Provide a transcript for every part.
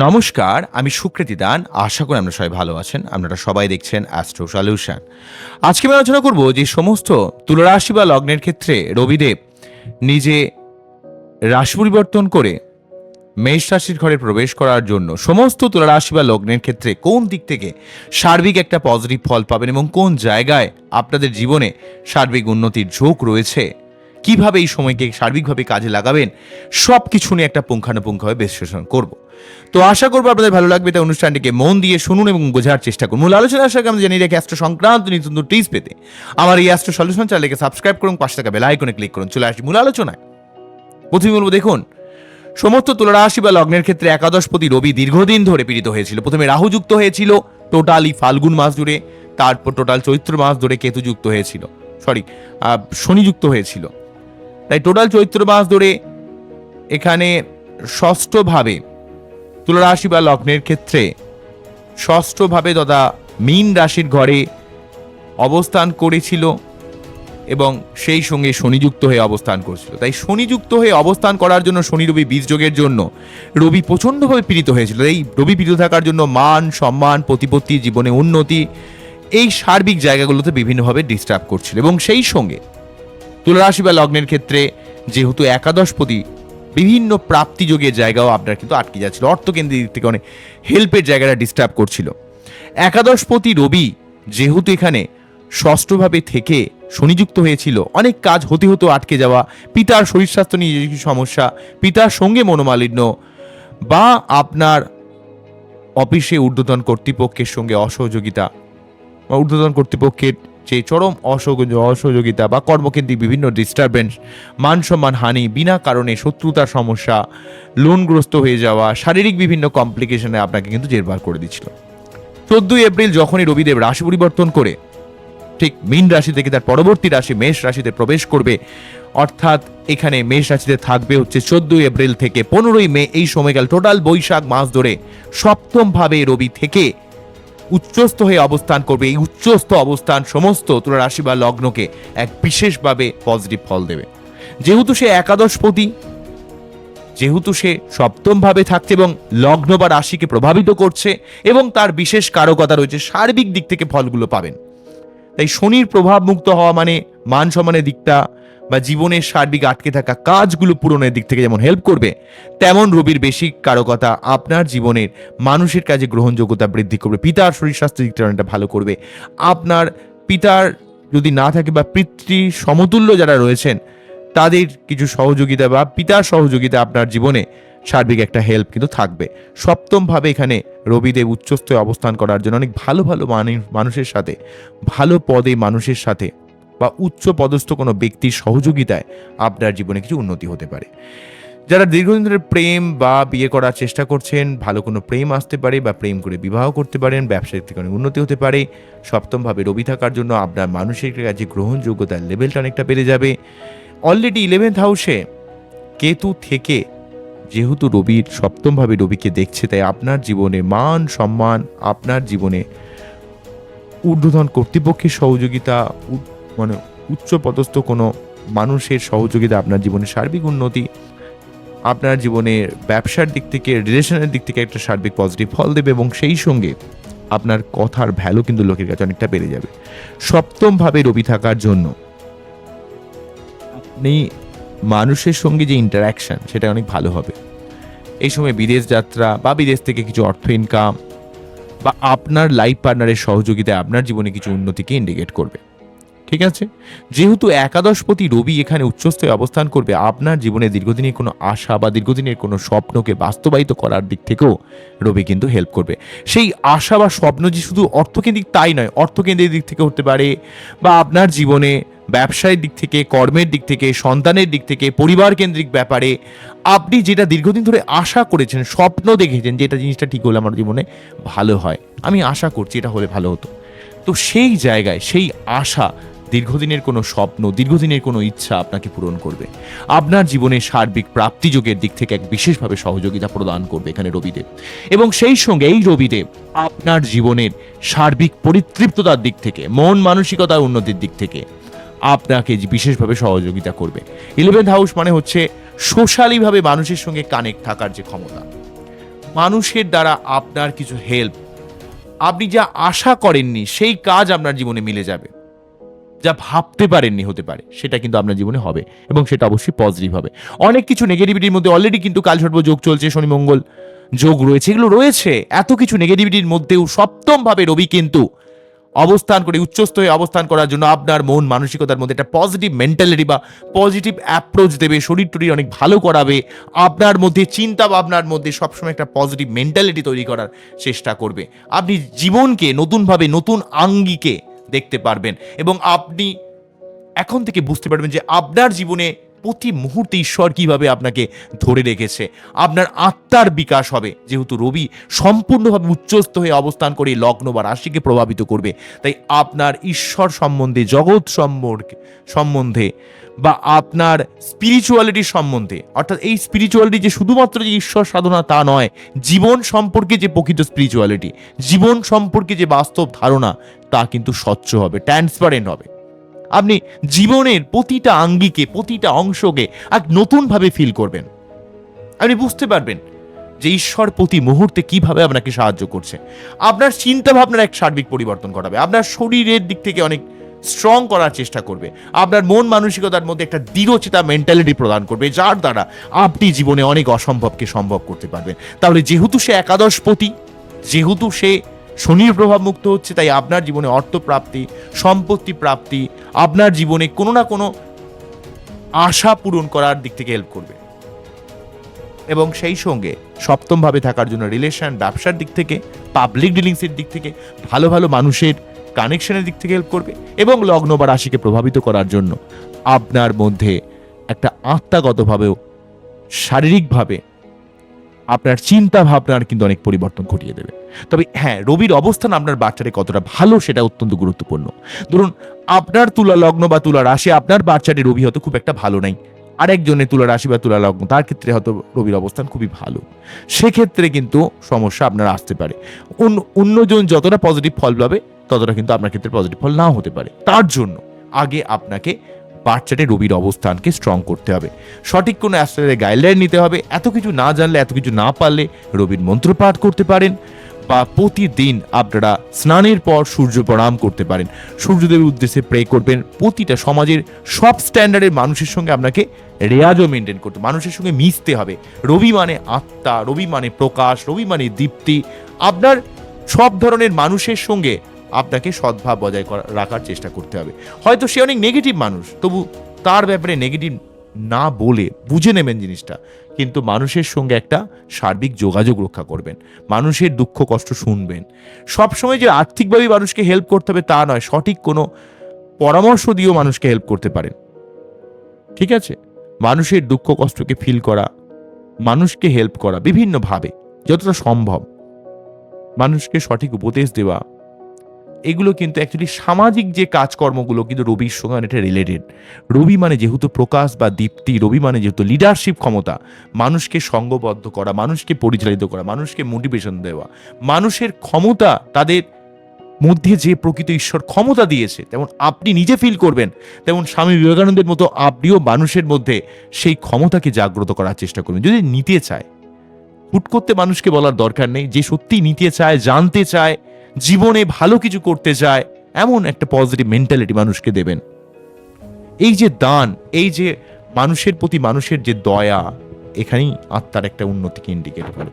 নমস্কার, আমি সুকৃতি দান। আশা করি আপনারা সবাই ভালো আছেন। আপনারা সবাই দেখছেন অ্যাস্ট্রো সলিউশন। আজকে আমি আলোচনা করব যে সমস্ত তুলা রাশি বা লগ্নের ক্ষেত্রে রবিদেব নিজে রাশি পরিবর্তন করে মেষ রাশির ঘরে প্রবেশ করার জন্য সমস্ত তুলা রাশি বা লগ্নের ক্ষেত্রে কোন দিক থেকে সার্বিক একটা পজিটিভ ফল পাবেন এবং কোন জায়গায় আপনাদের জীবনে সার্বিক উন্নতির ঝোঁক রয়েছে, কিভাবে এই সময়কে সার্বিকভাবে কাজে লাগাবেন, সব কিছু নিয়ে একটা পুঙ্খানুপুঙ্খভাবে বিশ্লেষণ করব। তো আশা করবো আপনাদের ভালো লাগবে। তাই অনুষ্ঠানটিকে মন দিয়ে শুনুন এবং বোঝার চেষ্টা করুন। মূল আলোচনা আসার আগে আমি জানিয়ে রাখি, অ্যাস্ট্রো সংক্রান্ত নিত্য নতুন টিপস পেতে আমার এই অ্যাস্ট্রো সলিউশন চ্যানেলকে সাবস্ক্রাইব করুন, পাশে থাকা বেল আইকনে ক্লিক করুন। চলে আসি মূল আলোচনায়। প্রথমে বলবো, দেখুন, সমস্ত তুলা রাশি বা লগ্নের ক্ষেত্রে একাদশপতি রবি দীর্ঘদিন ধরে পীড়িত হয়েছিল। প্রথমে রাহু যুক্ত হয়েছিল টোটালি ফাল্গুন মাস জুড়ে, তারপর টোটাল চৈত্র মাস ধরে কেতু যুক্ত হয়েছিল, শনি যুক্ত হয়েছিল। তাই টোটাল চৈত্র মাস ধরে এখানে ষষ্ঠভাবে তুলা রাশি বা লগ্নের ক্ষেত্রে ষষ্ঠভাবে তথা মীন রাশির ঘরে অবস্থান করেছিল এবং সেই সঙ্গে শনিযুক্ত হয়ে অবস্থান করছিল। তাই শনিযুক্ত হয়ে অবস্থান করার জন্য শনি রবি বীজযোগের জন্য রবি প্রচণ্ডভাবে পীড়িত হয়েছিল। এই রবি পীড়িত থাকার জন্য মান সম্মান, প্রতিপত্তি, জীবনে উন্নতি, এই সার্বিক জায়গাগুলোতে বিভিন্নভাবে ডিস্টার্ব করছিল। এবং সেই সঙ্গে তুলা রাশি বা লগ্নের ক্ষেত্রে যেহেতু একাদশপতি বিভিন্ন প্রাপ্তিযোগের জায়গাও আপনার কিন্তু আটকে যাচ্ছিল, অর্থকেন্দ্রের দিক থেকে অনেক হেল্পের জায়গাটা ডিস্টার্ব করছিল। একাদশপতি রবি যেহেতু এখানে ষষ্ঠভাবে থেকে শনিযুক্ত হয়েছিল, অনেক কাজ হতে হতো আটকে যাওয়া, পিতার শরীর স্বাস্থ্য নিয়ে কিছু সমস্যা, পিতার সঙ্গে মনোমালিন্য, বা আপনার অফিসে ঊর্ধ্বতন কর্তৃপক্ষের সঙ্গে অসহযোগিতা বা ঊর্ধ্বতন কর্তৃপক্ষের যে চরম অসহযোগিতা বা কর্মকেন্দ্রিক বিভিন্ন ডিস্টারবেন্স, মান সম্মান হানি, বিনা কারণে শত্রুতার সমস্যা, লোনগ্রস্ত হয়ে যাওয়া, শারীরিক বিভিন্ন কমপ্লিকেশনে আপনাকে কিন্তু জেরবার করে দিচ্ছিল। 14 এপ্রিল যখনই রবিদেব রাশি পরিবর্তন করে ঠিক মীন রাশি থেকে তার পরবর্তী রাশি মেষ রাশিতে প্রবেশ করবে, অর্থাৎ এখানে মেষ রাশিতে থাকবে হচ্ছে 14 এপ্রিল থেকে 15 মে, এই সময়কাল টোটাল বৈশাখ মাস ধরে সপ্তম ভাবে রবি থেকে উচ্চস্থ হয়ে অবস্থান করবে। এই উচ্চস্থ অবস্থান সমস্ত তুলা রাশি বা লগ্নকে এক বিশেষভাবে পজিটিভ ফল দেবে। যেহেতু সে একাদশপতি, যেহেতু সে সপ্তম ভাবে থাকছে এবং লগ্ন বা রাশিকে প্রভাবিত করছে এবং তার বিশেষ কারকতা রয়েছে, সার্বিক দিক থেকে ফলগুলো পাবেন। তাই শনির প্রভাব মুক্ত হওয়া মানে মান সম্মানের দিকটা বা জীবনের সার্বিক আটকে থাকা কাজগুলো পূরণের দিক থেকে যেমন হেল্প করবে, তেমন রবির বেশি কারকতা আপনার জীবনের মানুষের কাজে গ্রহণযোগ্যতা বৃদ্ধি করবে, পিতার শরীর স্বাস্থ্যের দিকটা অনেকটা ভালো করবে। আপনার পিতার যদি না থাকে বা পিতৃ সমতুল্য যারা রয়েছেন তাদের কিছু সহযোগিতা বা পিতার সহযোগিতা আপনার জীবনে সার্বিক একটা হেল্প কিন্তু থাকবে। সপ্তমভাবে এখানে রবিদেব উচ্চস্থ অবস্থান করার জন্য অনেক ভালো ভালো মানুষের সাথে, ভালো পদে মানুষের সাথে বা উচ্চ পদস্থ কোনো ব্যক্তির সহযোগিতায় আপনার জীবনে কিছু উন্নতি হতে পারে। যারা দীর্ঘদিন ধরে প্রেম বা বিয়ে করার চেষ্টা করছেন, ভালো কোনো প্রেম আসতে পারে বা প্রেম করে বিবাহ করতে পারেন, ব্যবসায়িক থেকে অনেক উন্নতি হতে পারে। সপ্তমভাবে রবি থাকার জন্য আপনার মানুষের কাছে গ্রহণযোগ্যতার লেভেলটা অনেকটা বেড়ে যাবে। অলরেডি 11th হাউসে কেতু থেকে যেহেতু রবির সপ্তমভাবে রবিকে দেখছে, তাই আপনার জীবনে মান সম্মান, আপনার জীবনে ঊর্ধ্বতন কর্তৃপক্ষের সহযোগিতা, মানে উচ্চ পদস্থ কোনো মানুষের সহযোগিতা, আপনার জীবনে সার্বিক উন্নতি, আপনার জীবনের ব্যবসার দিক থেকে, রিলেশনের দিক থেকে একটা সার্বিক পজিটিভ ফল দেবে এবং সেই সঙ্গে আপনার কথার ভ্যালু কিন্তু লোকের কাছে অনেকটা বেড়ে যাবে। সপ্তমভাবে রবি থাকার জন্য আপনি মানুষের সঙ্গে যে ইন্টারাকশন সেটা অনেক ভালো হবে। এই সময় বিদেশ যাত্রা বা বিদেশ থেকে কিছু অর্থ ইনকাম বা আপনার লাইফ পার্টনারের সহযোগিতায় আপনার জীবনে কিছু উন্নতিকে ইন্ডিকেট করবে। ঠিক আছে, যেহেতু একাদশপতি রবি এখানে উচ্চস্থে অবস্থান করবে, আপনার জীবনে দীর্ঘদিনের কোনো আশা বা দীর্ঘদিনের কোনো স্বপ্নকে বাস্তবায়িত করার দিক থেকেও রবি কিন্তু হেল্প করবে। সেই আশা বা স্বপ্ন যে শুধু অর্থকেন্দ্রিক তাই নয়, অর্থকেন্দ্রের দিক থেকে হতে পারে বা আপনার জীবনে ব্যবসায়ের দিক থেকে, কর্মের দিক থেকে, সন্তানের দিক থেকে, পরিবার কেন্দ্রিক ব্যাপারে আপনি যেটা দীর্ঘদিন ধরে আশা করেছেন, স্বপ্ন দেখেছেন যে এটা জিনিসটা ঠিক হলে আমার জীবনে ভালো হয়, আমি আশা করছি এটা হলে ভালো হতো, তো সেই জায়গায় সেই আশা, দীর্ঘদিনের কোনো স্বপ্ন, দীর্ঘদিনের কোনো ইচ্ছা আপনাকে পূরণ করবে। আপনার জীবনে সার্বিক প্রাপ্তিযোগের দিক থেকে এক বিশেষভাবে সহযোগিতা প্রদান করবে এখানে রবিদেব। এবং সেই সঙ্গে এই রবিদেব আপনার জীবনের সার্বিক পরিতৃপ্ততার দিক থেকে, মন মানসিকতার উন্নতির দিক থেকে আপনাকে বিশেষভাবে সহযোগিতা করবে। 11th হাউস মানে হচ্ছে সোশ্যালিভাবে মানুষের সঙ্গে কানেক্ট থাকার যে ক্ষমতা, মানুষের দ্বারা আপনার কিছু হেল্প, আপনি যা আশা করেননি সেই কাজ আপনার জীবনে মিলে যাবে, যা ভাবতে পারেননি হতে পারে সেটা কিন্তু আপনার জীবনে হবে, এবং সেটা অবশ্যই পজিটিভ হবে। অনেক কিছু নেগেটিভিটির মধ্যে অলরেডি কিন্তু কালসর্প যোগ চলছে, শনি মঙ্গল যোগ রয়েছে, এগুলো রয়েছে। এত কিছু নেগেটিভিটির মধ্যেও সপ্তম ভাবে রবি কিন্তু অবস্থান করে, উচ্চস্থ হয়ে অবস্থান করার জন্য আপনার মন মানসিকতার মধ্যে একটা পজিটিভ মেন্টালিটি বা পজিটিভ অ্যাপ্রোচ দেবে, শরীর টরীর অনেক ভালো করাবে, আপনার মধ্যে চিন্তা ভাবনার মধ্যে সবসময় একটা পজিটিভ মেন্টালিটি তৈরি করার চেষ্টা করবে। আপনি জীবনকে নতুনভাবে, নতুন আঙ্গিকে দেখতে পারবেন, এবং আপনি এখন থেকে বুঝতে পারবেন যে আপনার জীবনে প্রতি মুহূর্তে ঈশ্বর কিভাবে আপনাকে ধরে রেখেছে। আপনার আত্মার বিকাশ হবে, যেহেতু রবি সম্পূর্ণভাবে উচ্চস্থ হয়ে অবস্থান করে লগ্ন বা রাশিকে প্রভাবিত করবে। তাই আপনার ঈশ্বর সম্বন্ধে, জগৎ সম্বন্ধে বা আপনার স্পিরিচুয়ালিটির সম্বন্ধে, অর্থাৎ এই স্পিরিচুয়ালিটি যে শুধুমাত্র যে ঈশ্বর সাধনা তা নয়, জীবন সম্পর্কে যে প্রকৃত স্পিরিচুয়ালিটি, জীবন সম্পর্কে যে বাস্তব ধারণা, তা কিন্তু স্বচ্ছ হবে, ট্রান্সপারেন্ট হবে। আপনি জীবনের প্রতিটা আঙ্গিকে, প্রতিটা অংশকে এক নতুনভাবে ফিল করবেন। আপনি বুঝতে পারবেন যে ঈশ্বর প্রতি মুহূর্তে কিভাবে আপনাকে সাহায্য করছে। আপনার চিন্তা ভাবনার এক সার্বিক পরিবর্তন ঘটাবে, আপনার শরীরের দিক থেকে অনেক স্ট্রং করার চেষ্টা করবে, আপনার মন মানসিকতার মধ্যে একটা দৃঢ়চেতা মেন্টালিটি প্রদান করবে, যার দ্বারা আপনি জীবনে অনেক অসম্ভবকে সম্ভব করতে পারবেন। তাহলে যেহেতু সে একাদশপতি, যেহেতু সে শনির প্রভাব মুক্ত হচ্ছে, তাই আপনার জীবনে অর্থপ্রাপ্তি, সম্পত্তি প্রাপ্তি, আপনার জীবনে কোনো না কোনো আশা পূরণ করার দিক থেকে হেল্প করবে। এবং সেই সঙ্গে সপ্তম ভাবে থাকার জন্য রিলেশন, ব্যবসার দিক থেকে, পাবলিক ডিলিংসের দিক থেকে, ভালো ভালো মানুষের কানেকশনের দিক থেকে হেল্প করবে, এবং লগ্ন বা রাশিকে প্রভাবিত করার জন্য আপনার মধ্যে একটা আত্মাগতভাবেও, শারীরিকভাবে আপনার চিন্তা ভাবনার কিন্তু অনেক পরিবর্তন ঘটিয়ে দেবে। তবে হ্যাঁ, রবির অবস্থান আপনার বাচ্চারে কতটা ভালো সেটা অত্যন্ত গুরুত্বপূর্ণ। ধরুন আপনার তুলা লগ্ন বা তুলা রাশি, আপনার বাচ্চাটি রবি হয়তো খুব একটা ভালো নাই, আরেকজনের তুলা রাশি বা তুলা লগ্ন, তার ক্ষেত্রে হয়তো রবির অবস্থান খুবই ভালো, সেক্ষেত্রে কিন্তু সমস্যা আপনার আসতে পারে। অন্যজন যতটা পজিটিভ ফল পাবে ততটা কিন্তু আপনার ক্ষেত্রে পজিটিভ ফল নাও হতে পারে। তার জন্য আগে আপনাকে বাচ্চাটে রবির অবস্থানকে স্ট্রং করতে হবে, সঠিক কোনো অ্যাস্ট্রোলজারের গাইডলাইন নিতে হবে। এত কিছু না জানলে, এত কিছু না পারলে রবির মন্ত্র পাঠ করতে পারেন, বা প্রতিদিন আপনারা স্নানের পর সূর্য প্রণাম করতে পারেন, সূর্যদেবের উদ্দেশ্যে প্রে করবেন। প্রতিটা সমাজের সব স্ট্যান্ডার্ডের মানুষের সঙ্গে আপনাকে রেয়াজও মেনটেন করতে, মানুষের সঙ্গে মিশতে হবে। রবি মানে আত্মা, রবি মানে প্রকাশ, রবি মানে দীপ্তি। আপনার সব ধরনের মানুষের সঙ্গে আপনাকে সদ্ভাব বজায় রাখার চেষ্টা করতে হবে। হয়তো সে অনেক নেগেটিভ মানুষ, তবু তার ব্যাপারে নেগেটিভ না বলে বুঝে নেবেন জিনিসটা, কিন্তু মানুষের সঙ্গে একটা সার্বিক যোগাযোগ রক্ষা করবেন, মানুষের দুঃখ কষ্ট শুনবেন। সবসময় যে আর্থিকভাবে মানুষকে হেল্প করতে হবে তা নয়, সঠিক কোনো পরামর্শ দিয়েও মানুষকে হেল্প করতে পারেন। ঠিক আছে, মানুষের দুঃখ কষ্টকে ফিল করা, মানুষকে হেল্প করা বিভিন্নভাবে যতটা সম্ভব, মানুষকে সঠিক উপদেশ দেওয়া, এগুলো কিন্তু অ্যাকচুয়ালি সামাজিক যে কাজকর্মগুলো কিন্তু রবির সঙ্গে অনেকটা রিলেটেড। রবি মানে যেহেতু প্রকাশ বা দীপ্তি, রবি মানে যেহেতু লিডারশিপ ক্ষমতা, মানুষকে সঙ্গবদ্ধ করা, মানুষকে পরিচালিত করা, মানুষকে মোটিভেশন দেওয়া, মানুষের ক্ষমতা, তাদের মধ্যে যে প্রকৃত ঈশ্বর ক্ষমতা দিয়েছে, তেমন আপনি নিজে ফিল করবেন, তেমন স্বামী বিবেকানন্দের মতো আপনিও মানুষের মধ্যে সেই ক্ষমতাকে জাগ্রত করার চেষ্টা করবেন। যদি নিতে চায়, হুট করতে মানুষকে বলার দরকার নেই, যে সত্যি নিতে চায়, জানতে চায়, জীবনে ভালো কিছু করতে চায়, এমন একটা পজিটিভ মেন্টালিটি মানুষকে দেবেন। এই যে দান, এই যে মানুষের প্রতি মানুষের যে দয়া, এখানেই আত্মার একটা উন্নতিকে ইন্ডিকেট করে।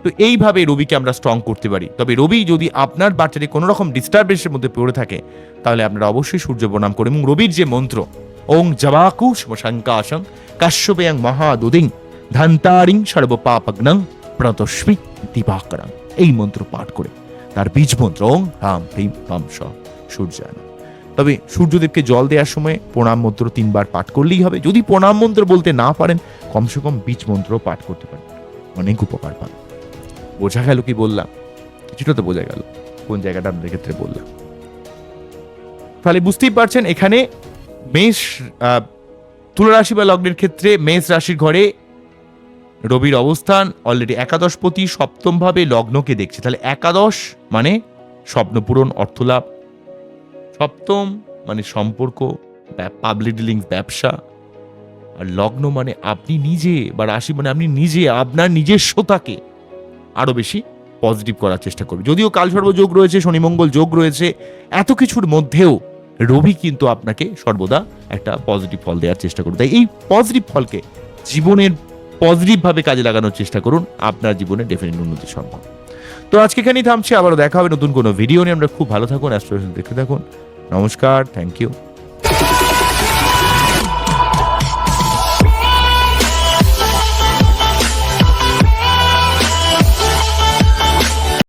তো এইভাবে রবিকে আমরা স্ট্রং করতে পারি। তবে রবি যদি আপনার বাচ্চাটি কোনো রকম ডিস্টারবেন্সের মধ্যে পড়ে থাকে, তাহলে আপনারা অবশ্যই সূর্য প্রণাম করে, এবং রবির যে মন্ত্র ওং জবাকুশ শঙ্কাশং কাশ্যপেয়ং মহাদুদিং ধান্তারিং সর্বপাপগ্নং প্রতস্মি দিবাকরং, এই মন্ত্র পাঠ করে, তার বীজ মন্ত্র ওং হাম হ্রিম হাম স সূর্যায়। তবে সূর্যদেবকে জল দেওয়ার সময় প্রণাম মন্ত্র 3 বার পাঠ করলেই হবে। যদি প্রণাম মন্ত্র বলতে না পারেন, কমসে কম বীজ মন্ত্র পাঠ করতে পারেন, অনেক উপকার পাবেন। বোঝা গেল কি বললাম? কিছুটা তো বোঝা গেল কোন জায়গাটা আপনাদের ক্ষেত্রে বললাম। তাহলে বুঝতেই পারছেন, এখানে মেষ, তুলা রাশি বা লগ্নের ক্ষেত্রে মেষ রাশির ঘরে রবির অবস্থান অলরেডি একাদশপতি, সপ্তম ভাবে লগ্নকে দেখছে। তাহলে একাদশ মানে স্বপ্নপূরণ, অর্থলাভ, সপ্তম মানে সম্পর্ক, পাবলিক ডিলিংস, ব্যবসা, আর লগ্ন মানে আপনি নিজে, বা রাশি মানে আপনি নিজে আপনার নিজস্বতাকে আরও বেশি পজিটিভ করার চেষ্টা করবে। যদিও কালসর্প যোগ রয়েছে, শনি মঙ্গল যোগ রয়েছে, এত কিছুর মধ্যেও রবি কিন্তু আপনাকে সর্বদা একটা পজিটিভ ফল দেওয়ার চেষ্টা করুন। তাই এই পজিটিভ ফলকে জীবনের পজিটিভভাবে কাজে লাগানোর চেষ্টা করুন, আপনার জীবনে ডেফিনেট উন্নতি সম্ভব। তো আজকে এখানেই থামছি, আবারও দেখা হবে নতুন কোনো ভিডিও নিয়ে। আমরা খুব ভালো থাকুন, অ্যাস্ট্রোলজি দেখতে থাকুন। নমস্কার, থ্যাংক ইউ।